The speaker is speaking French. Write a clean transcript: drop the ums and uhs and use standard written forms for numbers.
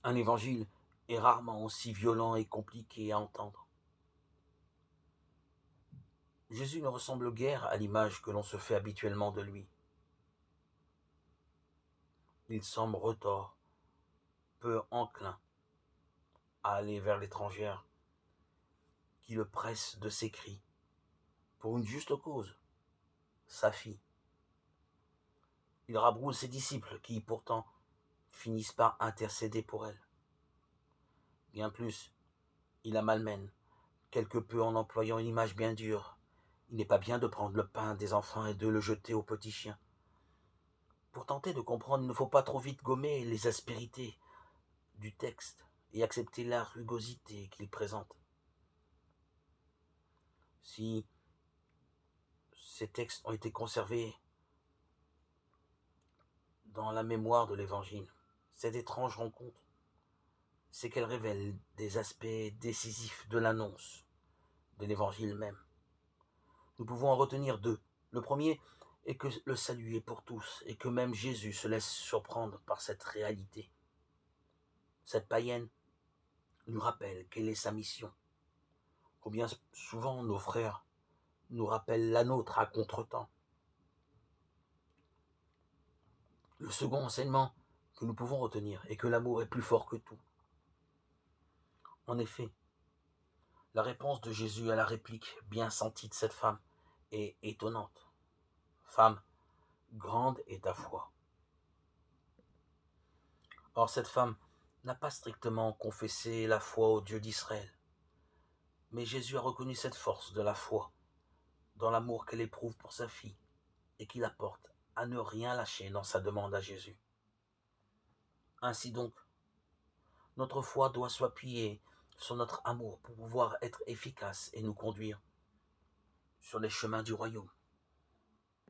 Un évangile est rarement aussi violent et compliqué à entendre. Jésus ne ressemble guère à l'image que l'on se fait habituellement de lui. Il semble retors, peu enclin à aller vers l'étrangère qui le presse de ses cris, pour une juste cause, sa fille. Il rabroue ses disciples qui, pourtant, finissent par intercéder pour elle. Bien plus, il la malmène, quelque peu en employant une image bien dure. Il n'est pas bien de prendre le pain des enfants et de le jeter aux petits chiens. Pour tenter de comprendre, il ne faut pas trop vite gommer les aspérités du texte et accepter la rugosité qu'il présente. Si ces textes ont été conservés dans la mémoire de l'Évangile, cette étrange rencontre, c'est qu'elle révèle des aspects décisifs de l'annonce de l'Évangile même. Nous pouvons en retenir deux. Le premier est que le salut est pour tous et que même Jésus se laisse surprendre par cette réalité. Cette païenne nous rappelle quelle est sa mission. Combien souvent nos frères nous rappellent la nôtre à contretemps. Le second enseignement que nous pouvons retenir est que l'amour est plus fort que tout. En effet, la réponse de Jésus à la réplique bien sentie de cette femme est étonnante. Femme, grande est ta foi. Or, cette femme n'a pas strictement confessé la foi au Dieu d'Israël. Mais Jésus a reconnu cette force de la foi dans l'amour qu'elle éprouve pour sa fille et qui la porte à ne rien lâcher dans sa demande à Jésus. Ainsi donc, notre foi doit s'appuyer sur notre amour pour pouvoir être efficace et nous conduire sur les chemins du royaume.